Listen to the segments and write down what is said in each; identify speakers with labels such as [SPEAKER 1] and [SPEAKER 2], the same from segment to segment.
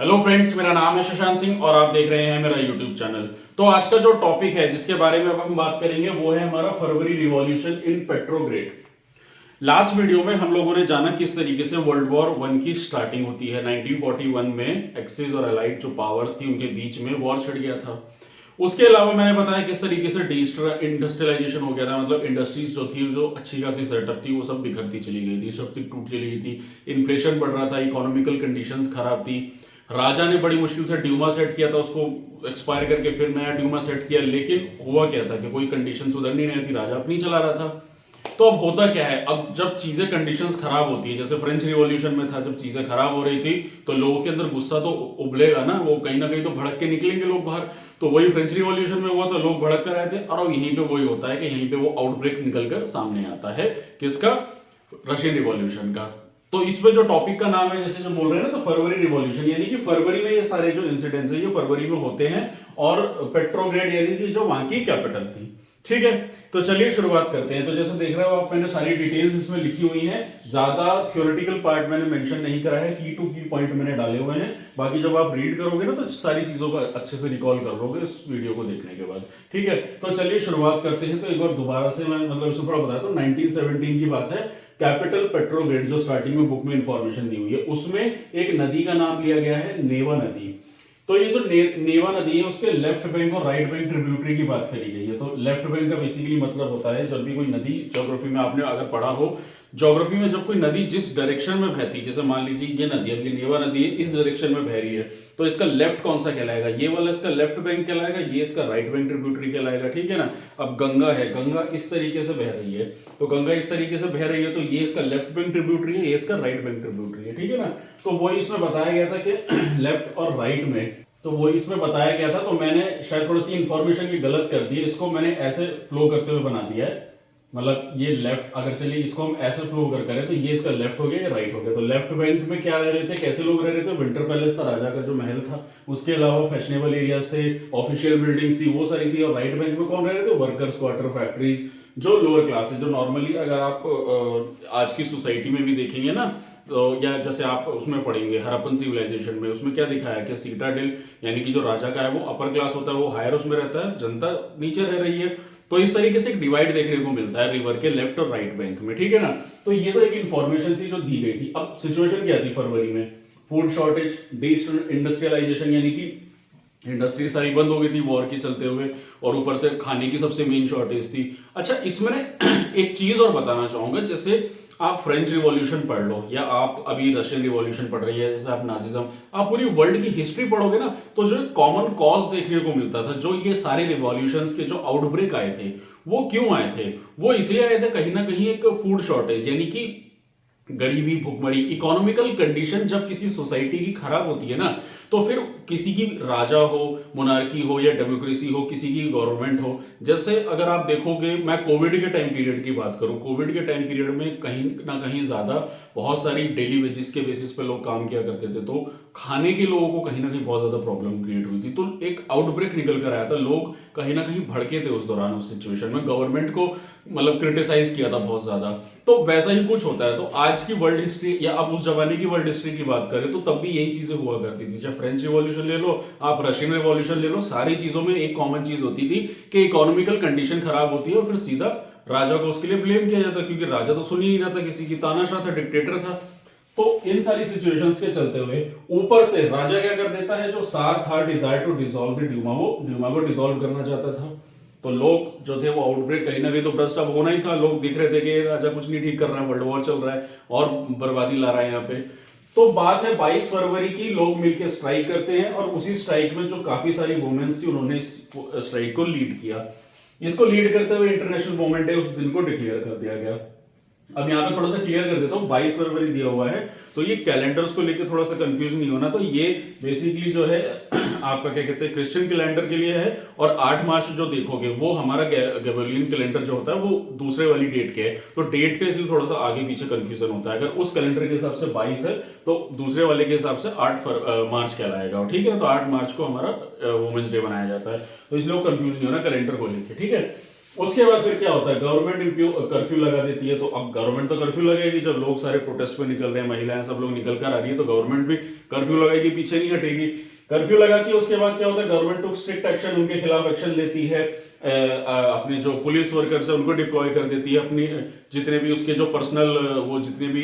[SPEAKER 1] Hello friends, मेरा नाम है शशांक सिंह और आप देख रहे हैं मेरा यूट्यूब चैनल। तो आज का जो टॉपिक है जिसके बारे में अब हम बात करेंगे वो है हमारा फरवरी रिवॉल्यूशन इन पेट्रोग्रेड। लास्ट वीडियो में हम लोगों ने जाना किस तरीके से वर्ल्ड वॉर वन की स्टार्टिंग होती है। 1941 में एक्सिस और अलाइड जो पावर्स थी उनके बीच में वॉर छिड़ गया था। उसके अलावा मैंने बताया किस तरीके से इंडस्ट्रियलाइजेशन हो गया था, मतलब इंडस्ट्रीज जो थी, जो अच्छी खासी सेटअप थी, वो सब बिखरती चली गई थी, सब टूट चली गई थी। इन्फ्लेशन बढ़ रहा था, इकोनॉमिकल कंडीशंस खराब थी। राजा ने बड़ी मुश्किल से ड्यूमा सेट किया था, उसको एक्सपायर करके फिर नया ड्यूमा सेट किया, लेकिन हुआ क्या था कि कोई कंडीशन सुधर नहीं रही थी, राजा अपनी चला रहा था। तो अब होता क्या है, अब जब चीजें कंडीशंस खराब होती है, जैसे फ्रेंच रिवॉल्यूशन में था, जब चीजें खराब हो रही थी तो लोगों के अंदर गुस्सा तो उबलेगा ना, वो कहीं ना कहीं तो भड़क के निकलेंगे लोग बाहर। तो वही फ्रेंच रिवॉल्यूशन में हुआ, तो लोग भड़क कर आए थे, और अब यहीं पे वही होता है कि यहीं पे वो आउटब्रेक निकल कर सामने आता है। किसका? रशियन रिवॉल्यूशन का। तो इसमें जो टॉपिक का नाम है, जैसे जो बोल रहे हैं ना, तो फरवरी रिवॉल्यूशन, यानी कि फरवरी में ये सारे जो इंसिडेंट्स है ये फरवरी में होते हैं, और पेट्रोग्रेड यानी कि जो वहां की कैपिटल थी। ठीक है, तो चलिए शुरुआत करते हैं। तो जैसे देख रहे हो आप, मैंने सारी डिटेल्स इसमें लिखी हुई हैं, ज्यादा थ्योरेटिकल पार्ट मैंने मेंशन नहीं करा है, की टू की पॉइंट मैंने डाले हुए हैं। बाकी जब आप रीड करोगे ना तो सारी चीजों को अच्छे से रिकॉल कर लोगे इस वीडियो को देखने के बाद। ठीक है, तो चलिए शुरुआत करते हैं। तो एक बार दोबारा से मैं मतलब इसमें थोड़ा बताता हूँ। 1917 की बात है। कैपिटल पेट्रोग्रेड, जो स्टार्टिंग में बुक में इंफॉर्मेशन दी हुई है, उसमें एक नदी का नाम लिया गया है, नेवा नदी। तो ये जो नेवा नदी है, उसके लेफ्ट बैंक और राइट बैंक ट्रिब्यूटरी की बात करी गई है। तो लेफ्ट बैंक का बेसिकली मतलब होता है, जब भी कोई नदी, ज्योग्राफी में आपने अगर पढ़ा हो, ज्योग्राफी में जब कोई नदी जिस डायरेक्शन में बहती है, जैसे मान लीजिए ये नदी, अब ये नेवा नदी है, इस डायरेक्शन में बह रही है, तो इसका लेफ्ट कौन सा कहलाएगा? ये वाला इसका लेफ्ट बैंक कहलाएगा, ये इसका राइट बैंक ट्रिब्यूटरी कहलाएगा। ठीक है ना। अब गंगा है, गंगा इस तरीके से बह रही है, तो गंगा इस तरीके से बह रही है, तो ये इसका लेफ्ट बैंक ट्रिब्यूटरी है, ये इसका राइट बैंक ट्रिब्यूटरी है। ठीक है ना। तो वही इसमें बताया गया था कि लेफ्ट और राइट में, तो वो इसमें बताया गया था। तो मैंने शायद थोड़ी सी इंफॉर्मेशन भी गलत कर दी है, इसको मैंने ऐसे फ्लो करते हुए बना दिया है। मतलब ये लेफ्ट, अगर चलिए इसको हम ऐसे फ्लो कर करें तो ये इसका लेफ्ट हो गया, ये राइट हो गया। तो लेफ्ट बैंक में क्या रह रहे थे, कैसे लोग रह रहे थे? विंटर पैलेस था, राजा का जो महल था, उसके अलावा फैशनेबल एरियाज थे, ऑफिशियल बिल्डिंग्स थी, वो सारी थी। और राइट बैंक में कौन रह रहे थे? वर्कर्स क्वार्टर, फैक्ट्रीज, जो लोअर क्लास है, जो नॉर्मली अगर आप आज की सोसाइटी में भी देखेंगे ना, तो या जैसे आप उसमें पढ़ेंगे हरप्पन सिविलाइजेशन में, उसमें क्या दिखाया कि सीटाडेल यानी कि जो राजा का है वो अपर क्लास होता है, वो हायर उसमें रहता है, जनता नीचे रह रही है। तो इस तरीके से एक डिवाइड देखने को मिलता है रिवर के लेफ्ट और राइट बैंक में। ठीक है ना। तो ये तो एक इंफॉर्मेशन थी जो दी गई थी। अब सिचुएशन क्या थी फरवरी में? फूड शॉर्टेज, डी इंडस्ट्रियलाइजेशन, यानी कि इंडस्ट्री सारी बंद हो गई थी वॉर के चलते हुए, और ऊपर से खाने की सबसे मेन शॉर्टेज थी। अच्छा, इसमें एक चीज और बताना चाहूंगा, जैसे आप फ्रेंच रिवॉल्यूशन पढ़ लो, या आप अभी रशियन रिवॉल्यूशन पढ़ रही है, जैसे आप नाजिज्म, आप पूरी वर्ल्ड की हिस्ट्री पढ़ोगे ना, तो जो कॉमन कॉज देखने को मिलता था, जो ये सारे रिवॉल्यूशंस के जो आउटब्रेक आए थे, वो क्यों आए थे? वो इसलिए आए थे कहीं ना कहीं एक फूड शॉर्टेज, यानी कि गरीबी, भुखमरी, इकोनॉमिकल कंडीशन जब किसी सोसाइटी की खराब होती है ना, तो फिर किसी की राजा हो, मोनार्की हो या डेमोक्रेसी हो, किसी की गवर्नमेंट हो। जैसे अगर आप देखोगे, मैं कोविड के टाइम पीरियड की बात करूं, कोविड के टाइम पीरियड में कहीं ना कहीं ज्यादा बहुत सारी डेली वेजेस के बेसिस पे लोग काम किया करते थे, तो खाने के लोगों को कहीं ना कहीं बहुत ज्यादा प्रॉब्लम क्रिएट हुई थी। तो एक आउटब्रेक निकल कर आया था, लोग कहीं ना कहीं भड़के थे उस दौरान, उस सिचुएशन में गवर्नमेंट को मतलब क्रिटिसाइज किया था बहुत ज्यादा। तो वैसा ही कुछ होता है। तो आज की वर्ल्ड हिस्ट्री या आप उस जमाने की वर्ल्ड हिस्ट्री की बात करें तो तब भी यही चीजें हुआ करती थी। चाहे फ्रेंच रिवॉल्यूशन ले लो, आप रशियन रिवॉल्यूशन ले लो, सारी चीजों में एक कॉमन चीज होती थी कि इकोनॉमिकल कंडीशन खराब होती है और फिर सीधा राजा को उसके लिए ब्लेम किया जाता, क्योंकि राजा तो सुन ही नहीं रहा था किसी की, तानाशाह था, डिक्टेटर था। तो इन सारी सिचुएशंस के चलते हुए ऊपर से राजा क्या कर देता है, जो सार था desire to dissolve the Duma, वो ड्यूमा को डिसॉल्व करना चाहता था। तो लोग जो थे वो आउटब्रेक, कहीं ना कहीं तो ब्रस्ट अप होना ही था। लोग दिख रहे थे कि राजा कुछ नहीं ठीक कर रहा है, वर्ल्ड वॉर चल रहा है और बर्बादी ला रहा है यहाँ पे। तो बात है 22 फरवरी की, लोग मिलकर स्ट्राइक करते हैं, और उसी स्ट्राइक में जो काफी सारी वुमेन्स थी उन्होंने इस स्ट्राइक को लीड किया। इसको लीड करते हुए इंटरनेशनल वुमेन डे उस दिन को डिक्लेयर कर दिया गया। अब यहाँ पे थोड़ा सा क्लियर कर देता हूँ, 22 फरवरी दिया हुआ है, तो ये कैलेंडर्स को लेकर थोड़ा सा कंफ्यूज नहीं होना। तो ये बेसिकली जो है आपका क्या कहते हैं, क्रिश्चियन कैलेंडर के लिए है, और 8 मार्च जो देखोगे वो हमारा गैबोलियन कैलेंडर जो होता है वो दूसरे वाली डेट के है। तो डेट के इसलिए थोड़ा सा आगे पीछे कंफ्यूजन होता है। अगर उस कैलेंडर के हिसाब से 22 है तो दूसरे वाले के हिसाब से 8 मार्च कहलाएगा। ठीक है ना। तो 8 मार्च को हमारा वुमेन्स डे मनाया जाता है, तो इसलिए वो कंफ्यूज नहीं होना कैलेंडर को लेकर। ठीक है। उसके बाद फिर क्या होता है, गवर्नमेंट कर्फ्यू लगा देती है। तो अब गवर्नमेंट तो कर्फ्यू लगेगी, जब लोग सारे प्रोटेस्ट पे निकल रहे हैं, महिलाएं सब लोग निकल कर आ रही है, तो गवर्नमेंट भी कर्फ्यू लगाएगी, पीछे नहीं हटेगी। कर्फ्यू लगाती है, उसके बाद क्या होता है, गवर्नमेंट टुक स्ट्रिक्ट एक्शन, उनके खिलाफ एक्शन लेती है। अपने जो पुलिस वर्कर्स है उनको डिप्लॉय कर देती है, अपनी जितने भी उसके जो पर्सनल वो जितने भी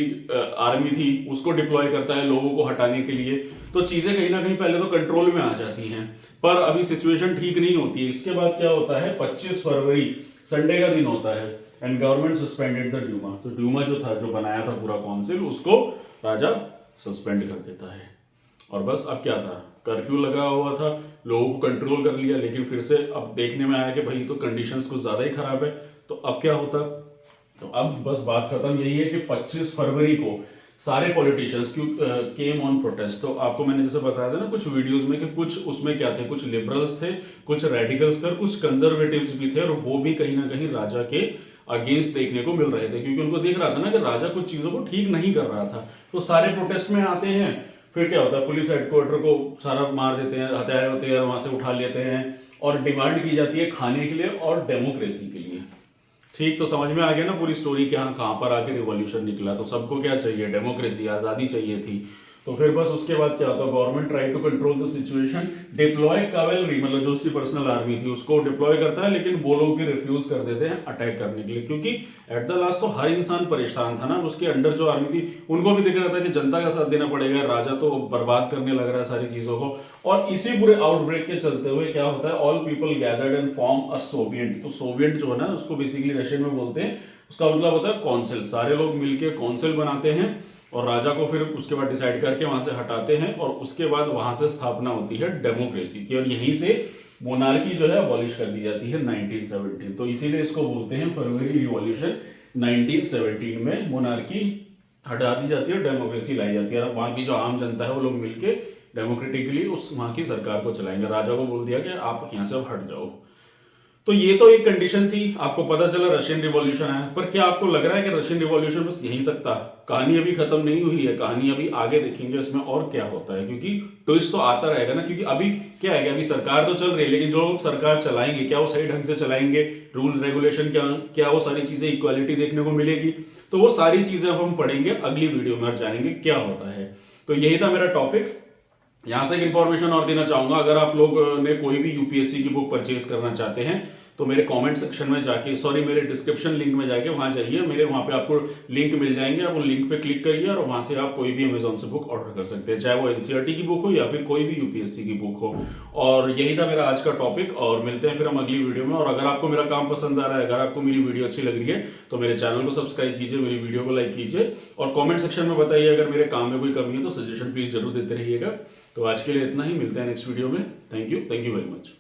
[SPEAKER 1] आर्मी थी उसको डिप्लॉय करता है लोगों को हटाने के लिए। तो चीजें कहीं ना कहीं पहले तो कंट्रोल में आ जाती हैं, पर अभी सिचुएशन ठीक नहीं होती है। इसके बाद क्या होता है, 25 फरवरी संडे का दिन होता है, and government suspended the Duma. तो ड्यूमा जो था, जो बनाया था पूरा काउंसिल, उसको राजा सस्पेंड कर देता है। और बस अब क्या था, कर्फ्यू लगा हुआ था, लोगों को कंट्रोल कर लिया, लेकिन फिर से अब देखने में आया कि भाई तो कंडीशंस कुछ ज्यादा ही खराब है। तो अब क्या होता, तो अब बस बात खत्म। यही है कि 25 फरवरी को सारे पॉलिटिशियंस केम ऑन प्रोटेस्ट। तो आपको मैंने जैसे बताया था ना कुछ वीडियोस में, कि कुछ उसमें क्या थे, कुछ लिबरल्स थे, कुछ रेडिकल्स थे, और कुछ कंजर्वेटिव्स भी थे, और वो भी कहीं ना कहीं राजा के अगेंस्ट देखने को मिल रहे थे, क्योंकि उनको दिख रहा था ना कि राजा कुछ चीजों को ठीक नहीं कर रहा था। तो सारे प्रोटेस्ट में आते हैं, फिर क्या होता है, पुलिस हेडक्वार्टर को सारा मार देते हैं, हथियार वथियार वहां से उठा लेते हैं, और डिमांड की जाती है खाने के लिए और डेमोक्रेसी के लिए। ठीक, तो समझ में आ गया ना पूरी स्टोरी कि हाँ कहाँ पर आके रिवॉल्यूशन निकला। तो सबको क्या चाहिए, डेमोक्रेसी, आजादी चाहिए थी। तो फिर बस उसके बाद क्या होता है, government try to control the situation, deploy cavalry, मतलब जो उसकी पर्सनल आर्मी थी उसको डिप्लॉय करता है, लेकिन वो लोग भी रिफ्यूज कर देते हैं अटैक करने के लिए, क्योंकि एट द लास्ट तो हर इंसान परेशान था ना। उसके अंडर जो आर्मी थी उनको भी दिख रहा था कि जनता का साथ देना पड़ेगा, राजा तो बर्बाद करने लग रहा है सारी चीजों को। और इसी पूरे आउटब्रेक के चलते हुए क्या होता है, all people gathered and form a Soviet. तो सोवियत जो है ना, उसको बेसिकली रशियन में बोलते हैं, उसका मतलब होता है कौंसिल। सारे लोग मिलके कौंसिल बनाते हैं, और राजा को फिर उसके बाद डिसाइड करके वहां से हटाते हैं, और उसके बाद वहां से स्थापना होती है डेमोक्रेसी की, और यहीं से मोनार्की जो है अबॉलिश कर दी जाती है 1917। तो इसीलिए इसको बोलते हैं फरवरी रिवॉल्यूशन। 1917 में मोनार्की हटा दी जाती है, डेमोक्रेसी लाई जाती है, और वहां की जो आम जनता है वो लोग मिलके डेमोक्रेटिकली उस वहां की सरकार को चलाएंगे। राजा को बोल दिया कि आप यहाँ से अब हट जाओ। तो ये तो एक कंडीशन थी, आपको पता चला रशियन रिवॉल्यूशन आया। पर क्या आपको लग रहा है कि रशियन रिवॉल्यूशन बस यहीं तक था? कहानी अभी खत्म नहीं हुई है, कहानी अभी आगे देखेंगे इसमें और क्या होता है, क्योंकि ट्विस्ट तो आता रहेगा ना। क्योंकि अभी क्या है कि अभी सरकार तो चल रही है, लेकिन जो लोग सरकार चलाएंगे क्या वो सही ढंग से चलाएंगे, रूल रेगुलेशन क्या वो सारी चीजें, इक्वालिटी देखने को मिलेगी? तो वो सारी चीजें अब हम पढ़ेंगे अगली वीडियो में और जानेंगे क्या होता है। तो यही था मेरा टॉपिक। यहां से एक इंफॉर्मेशन और देना चाहूंगा, अगर आप लोग ने कोई भी यूपीएससी की बुक परचेज करना चाहते हैं तो मेरे कमेंट सेक्शन में जाके, सॉरी मेरे डिस्क्रिप्शन लिंक में जाके वहां जाइए, मेरे वहां पे आपको लिंक मिल जाएंगे, आप उन लिंक पे क्लिक करिए और वहां से आप कोई भी अमेजोन से बुक ऑर्डर कर सकते हैं, चाहे वो एनसीईआरटी की बुक हो या फिर कोई भी यूपीएससी की बुक हो। और यही था मेरा आज का टॉपिक, और मिलते हैं फिर हम अगली वीडियो में। और अगर आपको मेरा काम पसंद आ रहा है, अगर आपको मेरी वीडियो अच्छी लग रही है, तो मेरे चैनल को सब्सक्राइब कीजिए, मेरी वीडियो को लाइक कीजिए, और कॉमेंट सेक्शन में बताइए अगर मेरे काम में कोई कमी है तो सजेशन प्लीज जरूर देते रहिएगा। तो आज के लिए इतना ही, मिलते हैं नेक्स्ट वीडियो में। Thank you very much.